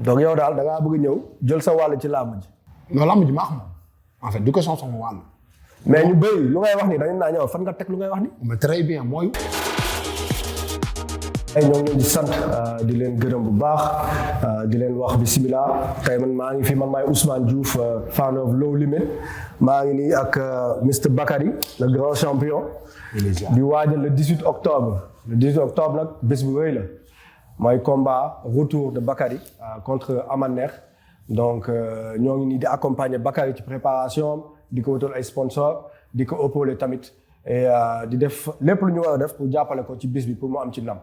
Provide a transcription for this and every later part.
donc yow daal da ngaa bëgg ñëw jël sa wàll ci làmb ji. non làmb ji maa xam en fait du question sama wàll. mais ñu bëri lu ngay wax ni dañu naa ñëw fan nga teg lu ngay wax ni. mais très bien mooy. ay ñoo ngi leen di sant di leen gërëm bu baax di leen wax bismillah tey man maa ngi fi man maay Ousmane Diouf fan of Low Limit maa ngi nii ak Mr Bakary le grand champion. di waajal le 18 octobre. le 18 octobre nag bés bu rëy la mooy combat retour de Bakary contre Amaner donc ñoo ngi nii di accompagner Bakary ci préparation di ko wutal ay sponsor di ko épauler tamit et di def lépp lu ñu war a def pour jàppale ko ci bés bi pour mu am ci ndam.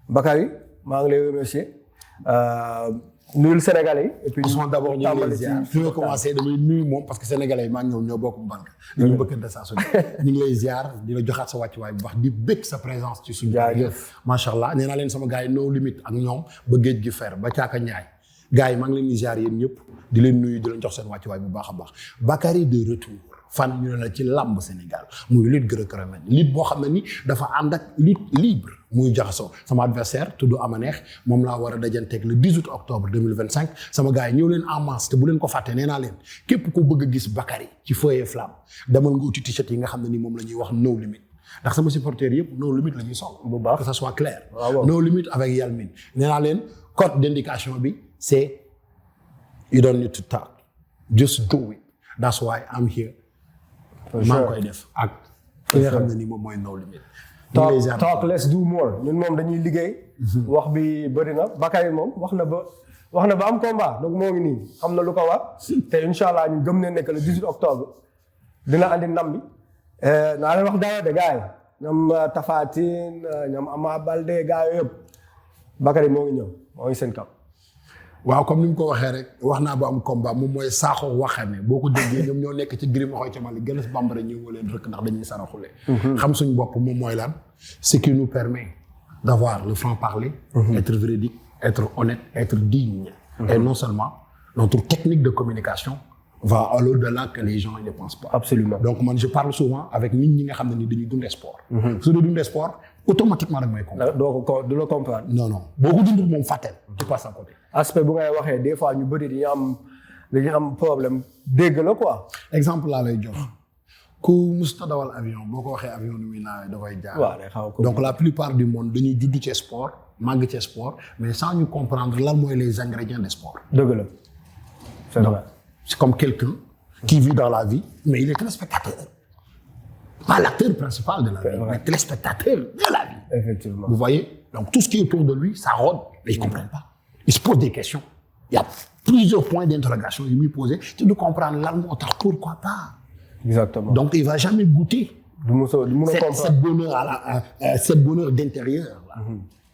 Bakary maa ngi lay remercier nuyul Sénégalais yi. et puis d'abord ñu ngi lay ziar fi ma commencé damay nuyu moom parce que Sénégalais yi maa ngi ñoo bokk banque. dañu bëkkante saa su ne ñu ngi lay ziar di la joxaat sa wàccuwaay bu baax di bëgg sa présence ci suñu. jaajëf macha allah nee naa leen sama gars yi no limite ak ñoom ba géej gi fer ba caaka ñaay gars yi maa ngi leen di ziar yéen ñëpp di leen nuyu di leen jox seen wàccuwaay bu baax a baax Bakary de retour. fan ñu ne la ci làmb Sénégal muy lutte gréco-romaine lutte boo xam ne ni dafa ànd ak lutte libre muy jaxasoo sama adversaire tudd Amaneex moom laa war a dajanteeg le 18 octobre 2025 sama gars yi ñëw leen en masse te bu leen ko fàtte nee naa leen képp ko bëgg a gis Bakary ci feu et flamme demal nga uti t-shirt yi nga xam ne ni moom la ñuy wax no limit ndax sama supporter yëpp no limit la ñuy sol bu baax que ça soit clair waaw. no limit avec Yalmin nee naa leen code d'indication bi c'est you don't need to talk just do it that's why I'm here maa ngi koy def ak ki nga xam ne ni moom mooy no limit. talk less do more ñun moom dañuy liggéey. wax bi bëri na Bakary moom wax na ba am combat donc moo ngi nii xam na lu ko war te incha allah ñu gëm ne nekk le 18 octobre dina andi ndam bi naa leen wax dara de gars yi ñoom Tapha Tine ñoom Ama Baldé gars yooyu yëpp Bakary moo ngi ñëw moo ngi seen kaw. waaw comme ni mu ko waxee rek wax naa ba am combat moom mooy saaxo waxane boo ko déggee ñoom ñoo nekk ci giri ma xoy ca Mali gën a bambara ñëw leen rëkk ndax dañuy saraxule xam suñu bopp moom mooy lan ce qui nous permet d'avoir le franc-parler être véridique être honnête être digne et non seulement notre technique de communication va à l'au-delà que les gens ne pensent pas. Absolument. Donc moi je parle souvent avec nit ñi nga xam ne ni dañuy dund sport su dee dund sport automatiquement rek may comprendre du la comprendre. non boo ko dundul moom fàtteel tu passes à côté. aspect bu ngay waxee des fois ñu bëri dañuy am problème dégg la quoi. exemple laa lay jox ku musta dawal avion boo ko waxee avion nu muy naawee dafay jaar. waaw day xaw a donc la plupart du monde dañuy judd ci sport màgg ci sport mais sans ñu comprendre lan mooy les ingrédients de sport. dëgg la c'est vrai. C'est comme quelqu'un qui vit dans la vie mais il est téléspectateur pas l'acteur principal de la vie mais téléspectateur de la vie. Effectivement. Vous voyez donc tout ce qui est autour de lui ça rôde mais ils comprennent pas. Il se pose des questions. Il y a plusieurs points d'interrogation yu muy posé te du comprendre lan moo tax pourquoi pas. Exactement. Donc il va jamais goûter. du mun a comprendre cette bonheur d'intérieur là.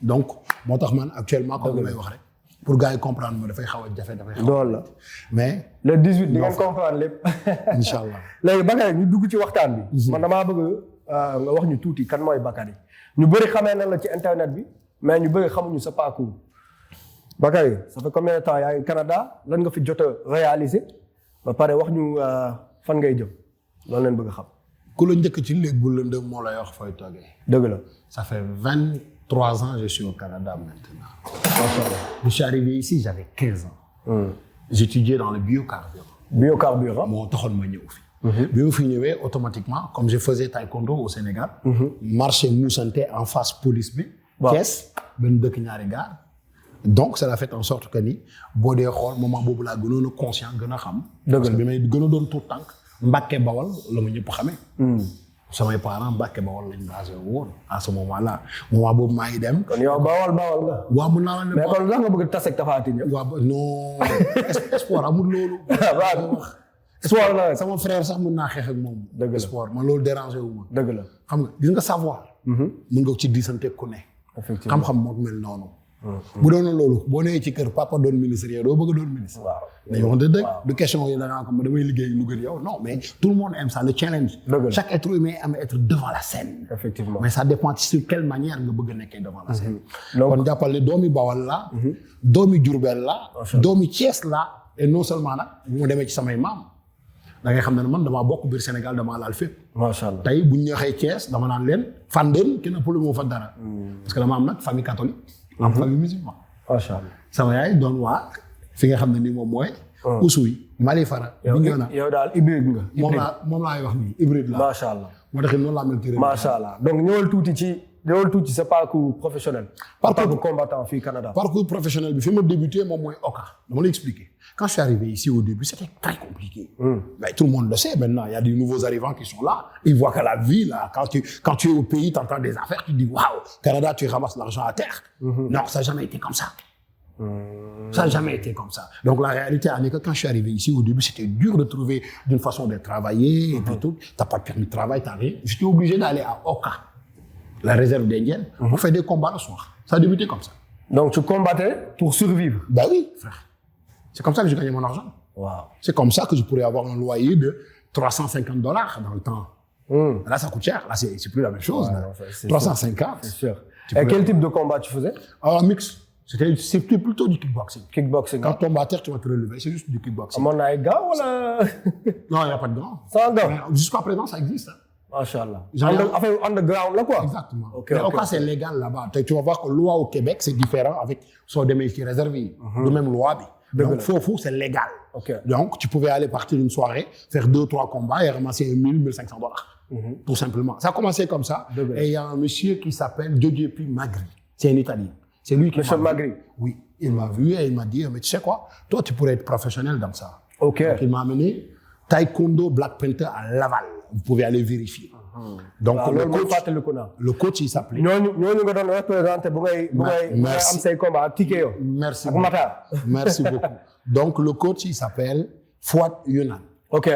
Donc moo tax man actuellement comme may wax rek pour gars yi comprendre ma dafay xaw a jafe dafay xaw a. loolu la mais. le 18 di ngeen comprendre lépp. incha allah léegi Bakary ñu dugg ci waxtaan bi. man damaa bëgg nga wax ñu tuuti kan mooy Bakary. ñu bëri xamee na la ci internet bi mais ñu bëri xamuñu sa parcours. Bakary ça fait combien de temps yaa ngi Canada lan nga fi jot a réaliser ba pare wax ñu fan ngay jëm loolu leen bëgg a xam. ku la njëkk ci léegi bu lëndëm moo lay wax fooy toogee. dëgg la. ça fait 23 ans je suis au Canada maintenant. Je suis arrivé ici j'avais 15 ans. J'étudiais dans le biocarburant. Biocarburant. moo taxoon ma ñëw fi. bi ma fi ñëwee automatiquement comme je faisais taekwondo au Sénégal. marché Moussante en face police bi. waaw Thiès benn dëkk ñaari gaar. donc ça a fait en sorte que ni boo dee xool moment boobu laa gënoon a conscient gën a xam. dëgg la bi may gën a doon tuut tànk Mbàkke Bawal la ma ñëpp xamee. samay parents Mbàkke Bawal lañ basé woon à ce moment là moment boobu maa ngi dem. kon yow Bawal nga. waaw mun naa la ne. mais kon lan nga bëgg a tase ak Tapha Tine yow. waaw non sport amul loolu. waaw sport la sama frère sax mën naa xeex ak moom. dëgg la sport man loolu dérangé wu ma. dëgg la xam nga gis nga savoir. mën nga ci diisante ku ne. effectivement xam-xam moo mel noonu. bu doon loolu boo nee ci kër papa doon ministre yow doo bëgg a doon ministre. waaw dañuy wax dëgg du question yi da ngaa ko damay liggéey lu gën yow non mais tout le monde aime ça le challenge. chaque être humain aime être devant la scène. effectivement mais ça dépend sur quelle manière nga bëgg a nekkee devant la scène. kon jàppal ne doomi Bawal la. doomi Diourbel la. doomi Thiès la et non seulement nag bu ma demee ci samay maam. da ngay xam ne man damaa bokk biir Sénégal damaa laal fépp. macha allah tey bu ñu waxee Thiès dama naan leen Fandène kenn ëppale moo fa dara. parce que dama am nag famille catholique. am famille musulmane. macha allah sama yaay doon waa fi nga xam ne ni moom mooy. Oussouye Malifara. Bignona yow daal hybride nga. moom laay wax nii hybride la. macha allah moo tax noonu laa mel ci réew mi. macha allah donc ñëwal tuuti sa parcours professionnel. parcours combattant fii Canada. Parcours professionnel bi fi ma débuté moom mooy Oka dama lay expliquer. Quand je suis arrivé ici au début, c'était très compliqué. Mais tout le monde le sait maintenant. Il y a des nouveaux arrivants qui sont là. Ils voient que la vie, là, quand tu es au pays, tu entends des affaires, tu te dis, waouh, Canada, tu ramasses l'argent à terre. Non, ça n'a jamais été comme ça. Ça n'a jamais été comme ça. Donc la réalité en est que quand je suis arrivé ici, au début, c'était dur de trouver d'une façon de travailler et puis tout. Tu n'as pas de permis de travail, tu n'as rien. J'étais obligé d'aller à Oka, la réserve d'indienne, pour faire des combats le soir. Ça a débuté comme ça. Donc tu combattais pour survivre? Ben oui, frère. C'est comme ça que je gagnais mon argent. Wow. C'est comme ça que je pourrais avoir un loyer de $350 dans le temps. Là, ça coûte cher. Là, c'est plus la même chose. Ouais, 350. C'est sûr. Et quel type de combat tu faisais? Un mix. C'était plutôt du kickboxing. Kickboxing. Quand tu tombes à terre, tu vas te relever. C'est juste du kickboxing. On a un gars ou là? Non, il n'y a pas de gants. Sans gants? Jusqu'à présent, ça existe. Machallah. Enfin, underground là quoi? Exactement. Mais au cas, c'est légal là-bas. Tu vas voir que la loi au Québec, c'est différent avec soit des métiers réservés. De même loi. Donc, faux, c'est légal. Donc, tu pouvais aller partir une soirée, faire 2-3 combats et ramasser $1,000-1,500. Tout simplement. Ça a commencé comme ça. Et il y a un monsieur qui s'appelle Giuseppe Magri. C'est un Italien. C'est lui qui Monsieur Magri? Oui. Il m'a vu et il m'a dit, mais tu sais quoi? Toi, tu pourrais être professionnel dans ça. Donc, il m'a amené Taekwondo Black Panther à Laval. Vous pouvez aller vérifier. Donc, le coach, il s'appelait. Merci beaucoup. Merci beaucoup. Donc, le coach, il s'appelle Fouad Yunan.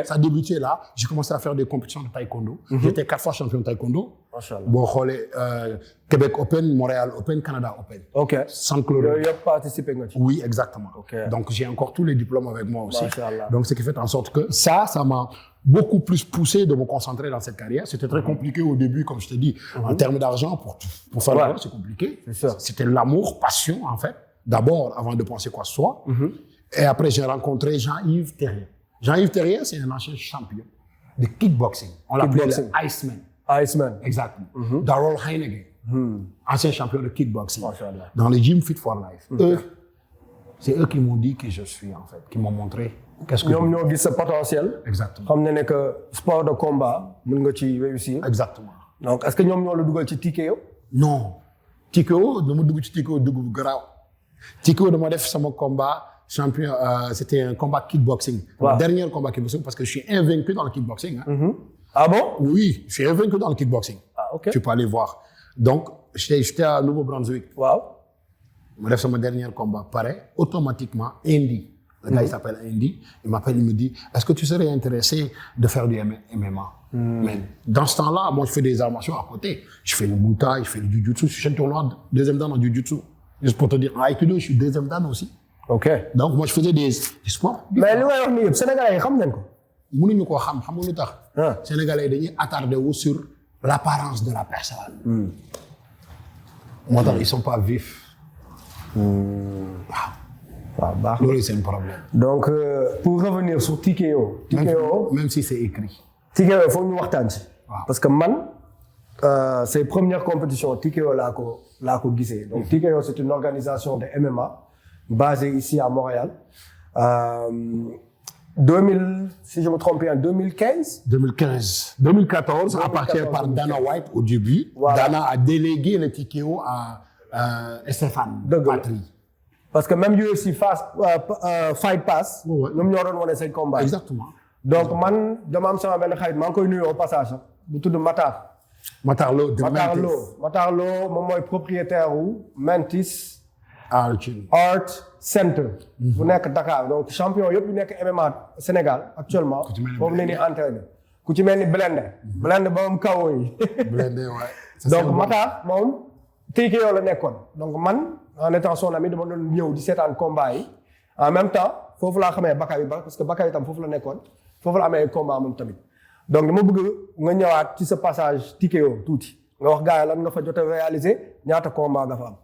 Ça a débuté là. J'ai commencé à faire des compétitions de taekwondo. J'étais 4 fois champion de taekwondo. Bon, Québec Open, Montréal Open, Canada Open. Sans Claude. Tu as participé? Oui, exactement. Donc, j'ai encore tous les diplômes avec moi aussi. Donc, ce qui fait en sorte que ça m'a beaucoup plus poussé de me concentrer dans cette carrière. C'était très compliqué au début, comme je te dis, en termes d'argent, pour faire le c'est compliqué. C'était l'amour, passion, en fait. D'abord, avant de penser quoi que ce soit. Et après, j'ai rencontré Jean-Yves Terrien. Jean-Yves Terrien, c'est un ancien champion de kickboxing. On l'appelait le Iceman. Iceman. Exactement. Darrell Heineken, ancien champion de kickboxing. Dans le gym Fit for Life. C'est eux qui m'ont dit qui je suis, en fait, qui m'ont montré qu'est-ce que ils ont vu ce potentiel. Exactement. Comme que sport de combat, vous pouvez réussir. Exactement. Donc, est-ce que nous avons le TKO? Non. TKO, nous avons TKO de grave. TKO, nous avons fait mon combat. Champion, c'était un combat kickboxing. Mon dernier combat kickboxing parce que je suis invaincu dans le kickboxing. Ah bon? Oui, je suis invaincu dans le kickboxing. Tu peux aller voir. Donc, j'étais à Nouveau-Brunswick. Je fais mon dernier combat. Pareil, automatiquement, Andy. Le gars, il s'appelle Andy. Il m'appelle, il me dit, est-ce que tu serais intéressé de faire du MMA? Mais dans ce temps-là, moi, je fais des arts martiaux à côté. Je fais le Muay Thai, je fais le Jiu-Jitsu. Je suis champion noir, deuxième dan en Jiu-Jitsu. Juste pour te dire, en Aikido, je suis deuxième dan aussi. Donc, moi, je faisais des sports. Mais les Sénégalais, ils savent quoi? Ils ne savent pas. Les Sénégalais, ils attardent sur l'apparence de la personne. Ils ne sont pas vifs. C'est un problème. Donc, pour revenir sur TKO. Même si c'est écrit. TKO, il faut nous voir. Parce que man, c'est la première compétition TKO là qu'on disait. Donc, TKO, c'est une organisation de MMA. Basé ici à Montréal. 2000, si je me trompe bien, 2015? 2014, appartient par Dana White au début. Dana a délégué le TKO à Stéphane Patry. Parce que même UFC Fight Pass, nous avons donné ces combats. Exactement. Donc, man, demain, je vais vous connu au passage. Vous tout de Matar. Matar Lo, moi, propriétaire ou Mantis Art Center. Vous n'êtes Dakar. Donc, champion, vous n'êtes MMA Sénégal actuellement. Vous venez entraîner. Vous venez Blende. Blende, bon, Kaoui. Blende, ouais. Donc, Mata, mon, TKO le nekkoon. Donc, man, en étant son ami, dama doon ñëw 17 ans combat yi. En même temps, foofu laa xamee Bakary Ba parce que Bakary tam foofu la nekkoon. Foofu la amee combat moom tamit. Donc, dama bëgg nga ñëwaat ci sa passage TKO tuuti. Nga wax gars yi lan nga fa jot a réaliser, ñaata combat nga fa am.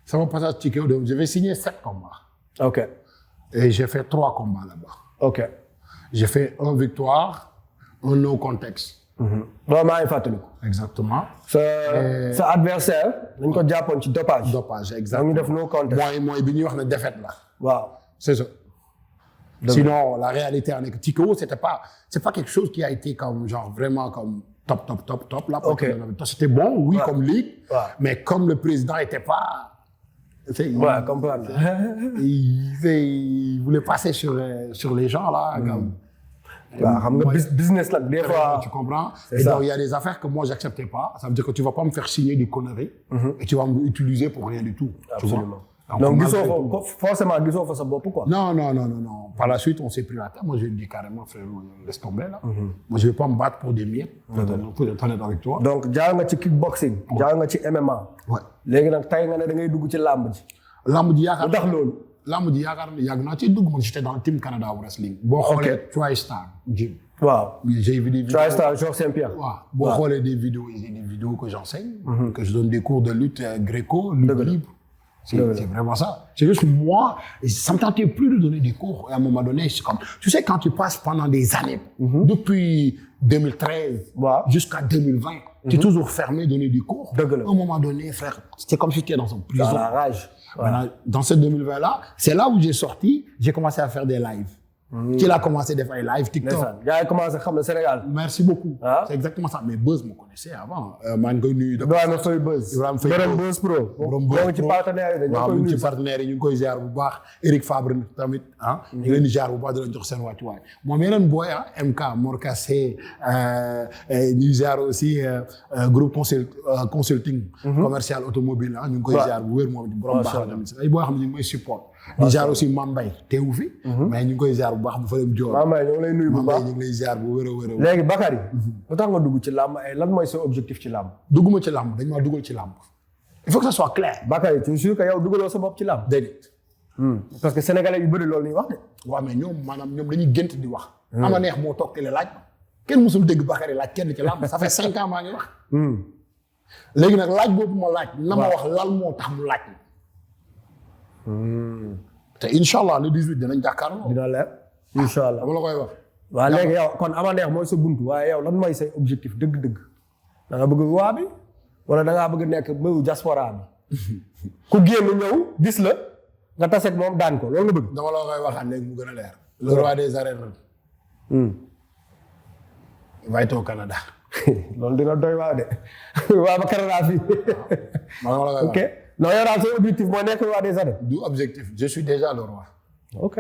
C'est mon passage TKO. Je vais signer 7 combats. Et j'ai fait 3 combats là-bas. J'ai fait 1 victoire, un no contest. Exactement. Sa adversaire, dañ ko jàppoon ci dopage. Dopage, exactement. ñu def no contest. Moi bi ñuy wax ne défaite la. Waaw. c'est ça. Sinon, la réalité en est que Tico, c'est pas quelque chose qui a été comme, genre, vraiment comme top, là. Ok. C'était bon, oui, Ouais. comme ligue, Ouais. mais comme le président était pas, Ouais, comprendre. il voulait passer sur les gens, là, comme. waaw xam nga Moi, business nag des fois. tu comprends? C'est Et ça. donc, il y a des affaires que moi, j'acceptais pas. Ça veut dire que tu vas pas me faire signer des conneries et tu vas m'utiliser pour rien du tout. tu vois. Absolument. Donc, donc malgré gisoo tout- fa forcément gisoo fa sa bopp quoi. Non. Par la suite, on s'est pris la tête. Moi, je lui ai dit carrément, frère, laisse tomber, là. Moi, je vais pas me battre pour des miettes. Pour être honnête avec toi. donc jaar nga ci kickboxing. jaar nga ci MMA. Ouais. léegi nag tey nga ne da ngay dugg ci làmb ji. Lamb ji yaakaar lu tax loolu. lamb ji yaakaar yàgg naa ci dugg man j'étais dans le team Canada Wrestling. boo xoolee TriStar Gym. waaw. J'ai vu des vidéos. TriStar Georges Saint-Pierre. waaw boo xoolee des vidéos que j'enseigne. Que je donne des cours de lutte gréco, lutte libre. C'est vraiment ça. C'est juste que moi, ça me tentait plus de donner des cours. Et à un moment donné, c'est comme, tu sais, quand tu passes pendant des années, depuis 2013 Ouais. jusqu'à 2020, tu es toujours fermé, donner des cours. Dëgg la. À un moment donné, frère, c'était comme si tu étais dans une prison. Dans la rage. Maintenant, dans ce 2020-là, c'est là où j'ai sorti, j'ai commencé à faire des lives. Qui a commencé à faire des lives TikTok. ndeysaan gars yi commencé xam le Sénégal. Merci beaucoup. Ah. C'est exactement ça. Mais Buzz me connaissait avant. maa ngi koy nuyu de Ibrahima Faye Buzz. Ibrahima Faye borom Buzz. Buzz Pro. borom ñoo ngi ci partenaire yi dañoo waaw koy ñu ngi nuyu ci sax. partenaires yi ñu ngi koy ziar bu baax Eric Fabre tamit ah. ñu ngi leen di ziar bu baax di leen jox seen wàccuwaay. moom yeneen booy ah MK Morkassé ñu ziar aussi groupe consulting. commercial automobile ah ñu ngi koy ziar bu wér moom borom baax la tamit ay boo xam ne ñu ngi may support. di ziar aussi Mame Mbaye teewu fi. mais ñu ngi koy ziar bu baax bu fa dem joor. Mame Mbaye ñoo ngi lay nuyu bu baax. ñu ngi lay ziar bu wér a wér a wér. léegi Bakary. lu tax nga dugg ci làmb ay lan mooy sa objectif ci làmb. dugguma ci làmb dañ maa dugal ci làmb. il faut que ça soit clair. Bakary tu es sûr que yow dugaloo sa bopp ci làmb. déedéet. parce que sénégalais yu bëri loolu ñuy wax de. waaw mais ñoom maanaam ñoom dañuy gént di wax. ama neex moo toog télé laaj ma. kenn musul dégg Bakary laaj kenn ci làmb ça fait 5 ans maa ngi wax. léegi nag laaj boobu ma laaj. na ma wax lan moo tax mu laaj ma. te incha allah le 18 dinañ jàkkaarloo. dina leer incha allah. dama la koy wax. waaw léegi yow kon ama neex mooy sa buntu waaye yow lan mooy say objectif dëgg-dëgg. da nga bëgg roi bi wala da ngaa bëgg nekk mbéyu diaspora bi. ku génn ñëw gis la nga taseeg moom daan ko loolu nga bëgg. dama la koy waxaat léegi mu gën a leer. le roi des arènes. va être au Canada. loolu dina doy waaw de waa ba Canada fii. dama la koy wax. ok non yow daal sa objectif mooy nekk roi des arènes. du objectif je suis déjà le roi. ok.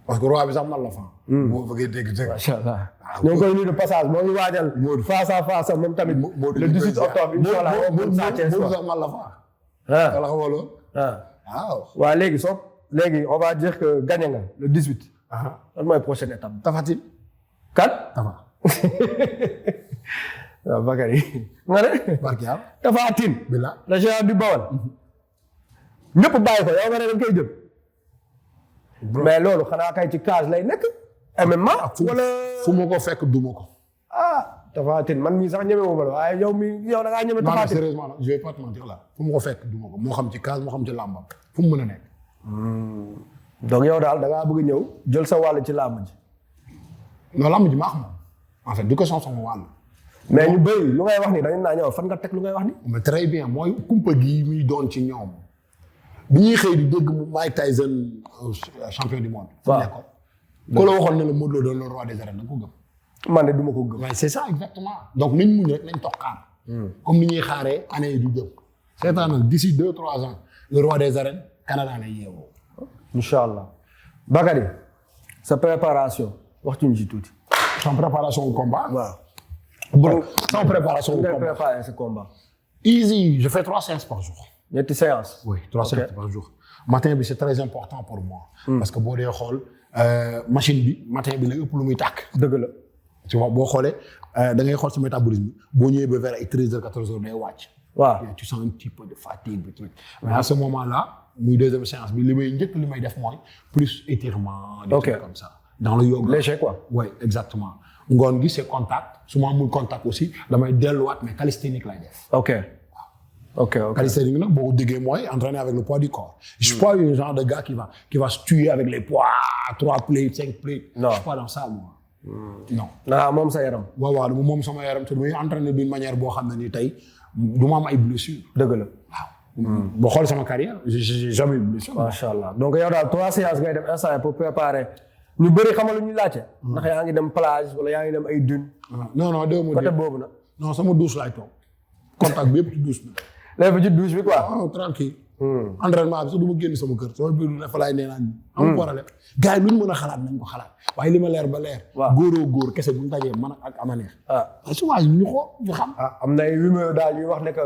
parce que roi bi sax man la fa. boo bëggee dégg dëgg. macha allah. ñoo ngi koy nuyu de passage moo ngi waajal. face à face moom tamit. le 18 octobre incha allah moom sax man la fa. ah wala xamoo loolu. waaw. waaw léegi soo léegi on va dire que gagné nga le 18. lan mooy prochaine étape. Tapha Tine. kan. Tapha. waaw Bakary. nga ne. barke yàlla. Tapha Tine. Bila. le géant du Bawol. ñëpp bàyyi ko yow nga ne da nga koy jël. mais loolu xanaa kay ci cage lay nekk. MMA wala. fu ma ko fekk duma ko. Tapha Tine man mii sax ñeme wu ma la waaye yow da ngaa ñeme Tapha Tine. sérieusement je vais pas te mentir là fu ma ko fekk duma ko moo xam ci cage moo xam ci làmbam fu mu mën a nekk. donc yow daal da ngaa bëgg ñëw jël sa wàll ci làmb ji. non làmb ji maax moom en fait du question sama wàll. mais ñu bëri lu ngay wax ni dañu naa ñëw fan nga teg lu ngay wax ni. mais très bien mooy kumpa gi muy doon ci ñoom bi ñuy xëy di dégg Mike Tyson champion du monde. waaw fu nekkoon. ku la waxoon ne la Modou Lo doon le roi des arènes da nga ko gëm. man de du ma ko gëm. waaye c'est ça exactement donc nañ muñ rek nañ toog xaar. comme ni ñuy xaaree année yi du jëm. seetaanal d'ici 2-3 ans le roi des arènes Canada lay yeewoo. incha allah Bakary sa préparation wax ci ñu ci tuuti. sans préparation au combat. waaw. bon sans préparation au ngay combat. préparer ce combat. Easy je fais 3 séances par jour. ñetti séance. oui 3 séances par jour. matin bi c'est très important pour moi. parce que boo dee xool machine bi matin bi la ëpp lu muy tàkk. dëgg la. tu vois boo xoolee da ngay xool ci métabolisme boo ñëwee ba vers ay 13h 14h day wàcc. waaw tu sens un petit peu de fatigue bi truc. mais à ce moment-là muy deuxième séance bi li may def mooy plus étirement. des trucs comme ça. dans le yoga léger quoi. oui exactement. ngoon gi c'est contact su ma amul contact aussi damay delluwaat mais calisthénique lay def. ok. Calisthénique nag boo ko déggee mooy entraîner avec le poids du corps. je suis pas le genre de gars qui va se tuer avec les poids 3 plates 5 plates. non je suis pas dans ça moi. non. moom sa yaram. waaw moom sama yaram te muy entraîner d'une manière boo xam ne ni tey du ma am ay blessures. dëgg la. waaw boo xool sama carrière j'ai jamais eu de blessure. macha allah donc yow daal 3 séances ngay def instant pour préparer ñu bëri xamal lu ñuy laajte. ndax yaa ngi dem plage wala yaa ngi dem ay dune. non déw ma côté boobu nag. non sama douche laay toog contact bi yëpp ci douche bi. léegi ci douche bi quoi. waaw tranquille. entraînement bi sax du ma génn sama kër sama biir dafa laay nee naan. amul problème gars yi lu ñu mën a xalaat nañ ko xalaat waaye li ma leer ba leer. waaw góoroo góor kese bu ñu dajee man ak ama neex. souvent ñu xool ñu xam. am na ay rumeur daal ñuy wax ne que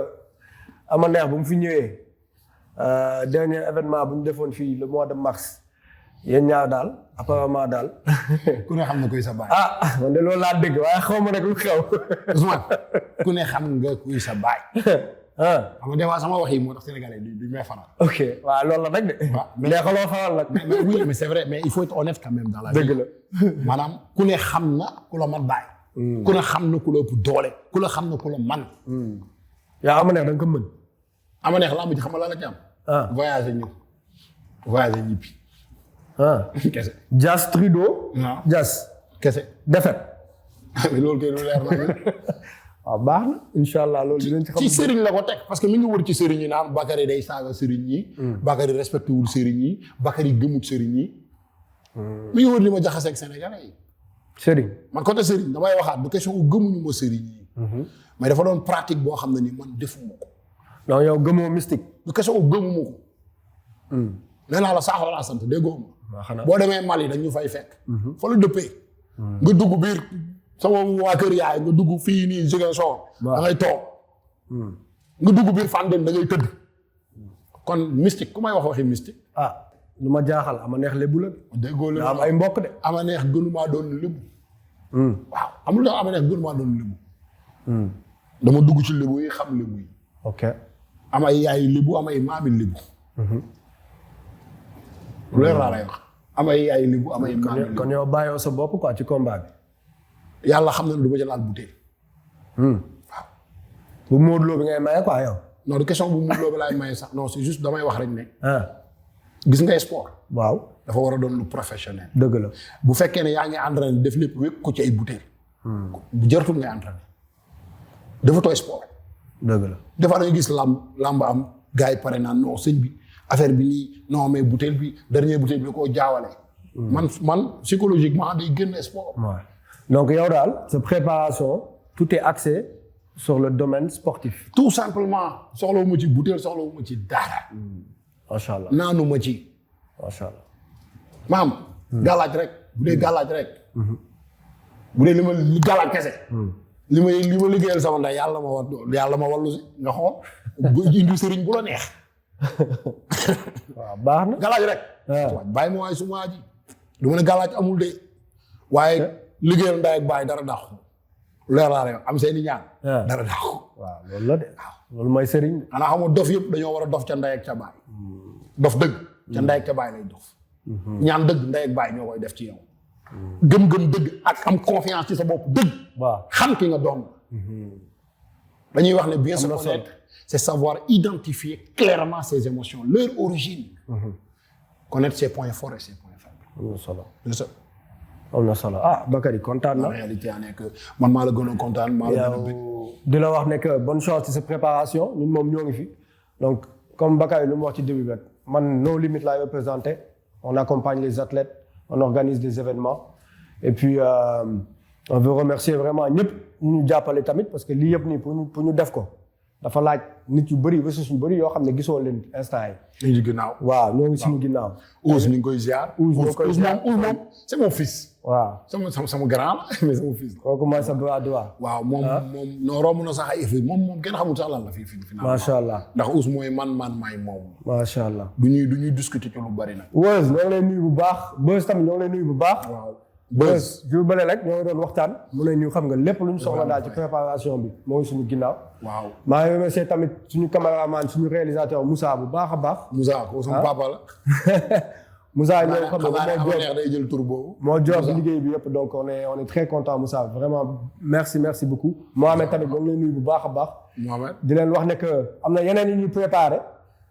ama neex bu mu fi ñëwee dernier événement bu ñu defoon fii le mois de mars yéen ñaar daal apparemment daal. ku ne xam na kuy sa baay. man de loolu laa dégg waaye xaw ma rek lu xew. Ousmane ku ne xam nga kuy sa baay. xam nga des fois sama wax yi moo tax Sénégalais du may faral. ok waaw loolu la nag de. waaw mais xaloo faral nag. mais oui mais c'est vrai mais il faut être honnête quand même dans la vie. dëgg la maanaam ku ne xam na ku la mat baay. ku ne xam na ku la ëpp doole. ku la xam na ku la man. yaa ama neex da nga ko mën. ama neex laa mujj xam nga la la ci am. voyager ñëw voyager ñibbi. kese. Dias Trudeau. waaw Dias. kese. defet. mais loolu kay lu leer na. waaw baax na incha allah loolu dinañ ci xam. ci sëriñ la ko teg parce que mi ngi wër ci sëriñ yi naan Bakary day saaga sëriñ yi. Bakary respecté wul sëriñ yi Bakary gëmut sëriñ yi. mi ngi wër li ma jaxaseeg Sénégalais yi. sëriñ. man côté sëriñ damay waxaat du question u gëmuñu ma sëriñ yi. mais dafa doon pratique boo xam ne ni man defuma ko. non yow gëmoo mystique. du question u gëmuma ko. nee naa la saaxoo laa sant déggoo ma. boo demee Mali dañ ñu fay fekk. fa la dëppee. nga dugg biir sama waa kër yaay nga dugg fii nii Ziguinchor. da ngay toog. nga dugg biir Fandène da ngay tëdd. kon mystique ku may wax waxi mystique. lu ma jaaxal ama neex lébu la. déggoo la am ay mbokk de. ama neex gënumaa doon lébu. waaw amul tax ama neex gënumaa doon lébu. dama dugg ci lébu yi xam lébu yi. ok. am ay yaay lébu am ay maami lébu. lu leer laa lay wax. am ay yaay lébu am ay maami lébu. kon yow bàyyoo sa bopp quoi ci combat bi. yàlla xam na ne du ma ci laal butéel. waaw. bu Modou Lo bi ngay maye quoi yow. non du question bu Modou Lo bi laay maye sax non c'est juste damay wax rek ne. gis nga sport. waaw. dafa war a doon lu professionnel. dëgg la. bu fekkee ne yaa ngi entraîné def lépp wékk ko ci ay butéel. bu jaratul ngay entraîné. dafa tooy sport. dëgg la. des fois da nga gis làmb am gars yi pare naan non sëñ bi affaire bi nii non mais butéel bi dernier butéel bi da koo jaawale. man psychologiquement day génn sport. Ouais. Donc yow daal sa préparation tout est axé sur le domaine sportif. tout simplement soxlawuma ci butéel soxlawuma ci dara. macha allah naanuma ci. macha allah. maam. gàllaaj rek bu dee gàllaaj rek. bu dee li gàllaaj kese. li ma liggéeyal sama ndey yàlla ma wallu si nga xool. bu indi sëriñ bu la neex. waaw baax na. gàllaaj rek. waaw bàyyi ma waaye su ma ji. du ma ne gàllaaj amul de. waaye liggéeyal ndey ak baay dara dàqu. leer laa lay am seeni ñaan. dara dàqu. waaw loolu la de. loolu mooy sëriñ. xanaa xam nga dof yëpp dañoo war a dof ca ndey ak ca baay. dof dëgg. ca ndey ak ca baay lay dof. ñaan dëgg ndey ak baay ñoo koy def ci yow. gëm-gëm dëgg ak am confiance ci sa bopp dëgg. waaw xam ki nga doon. dañuy wax ne bien se connaître c'est savoir identifier clairement ses émotions leur origine. connaître ses points forts et ses points faibles. am na solo. c'est ça. am na solo Bakary kontaan na. en réalité en est que man maa la gën a kontaan maa la gën a bëgg. di la wax ne que bonne chance ci sa préparation ñun moom ñoo ngi fi donc comme Bakary lu mu wax ci début bi man No Limit laay représenté on accompagne les athlètes on organise des événements et puis on veut remercier vraiment ñëpp ñu jàppale tamit parce que lii yëpp nii pour ñu def ko dafa laaj nit yu bëri ressources yu bëri yoo xam ne gisoo leen instant yi. ñu ngi ginnaaw. waaw ñoo ngi suñu ginnaaw. Ousse ñu ngi koy ziar. Ousse moom c'est mon fils. waaw sama grand la mais sama fils la. kooku mooy sa bras droit. waaw moom noo romb na sax ay effet moom kenn xamul sax lan la fii. macha allah ndax Ousse mooy man maay moom. macha allah. du ñuy discuter ci lu bari nag. Weuz ñoo ngi lay nuyu bu baax Beuz tamit ñoo ngi lay nuyu bu baax. waaw Beuz ju bële rek ñoo ngi doon waxtaan. mu ne ñu xam nga lépp lu ñu soxla daal ci préparation bi moo ngi suñu ginnaaw. waaw maa ngi remercier tamit suñu caméraman suñu réalisateur Moussa bu baax a baax. Moussa ko sama papa la. Moussa ñoo xam nga moo neex day jël tur boobu. moo jox liggéey bi yëpp donc on est très content Moussa vraiment merci beaucoup. Mohamed tamit ñoo ngi lay nuyu bu baax a baax. Mohamed di leen wax ne que am na yeneen yu ñu préparé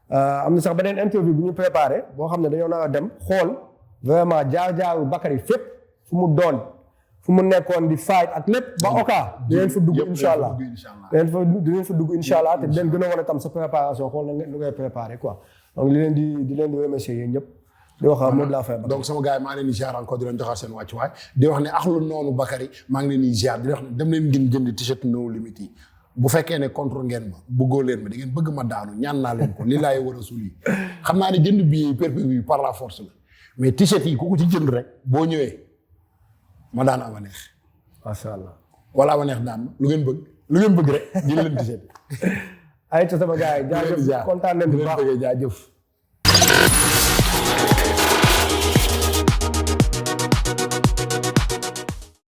am na sax beneen interview bu ñu préparé boo xam ne dañoo nar a dem xool vraiment jaar-jaaru Bakary fépp fu mu doon fu mu nekkoon di fight ak lépp ba Oka dinañ fa dugg incha allah dinañ fa dugg incha allah te dinañ gën a wane tam sa préparation xool na nu ngay préparé quoi donc di leen di remercier yéen ñëpp di wax Modou la Faye donc sama gars yi maa ngi leen di ziar encore di leen joxaat seen wàccuwaay di wax ne axlu noonu Bakary maa ngi leen di ziar di wax ne dem leen ngeen jënd t-shirt No Limit yi bu fekkee ne contre ngeen ma bëggoo leen ma da ngeen bëgg ma daanu ñaan naa leen ko li laay war a suul yi xam naa ne jënd bi perpétuel par la force la mais t-shirt yi ku ko ci jënd rek boo ñëwee ma daan ama neex macha allah wala ama neex daan lu ngeen bëgg rek jël leen t-shirt ay ta sama gars yi jaajëf kontaan nañ bu baax jaajëf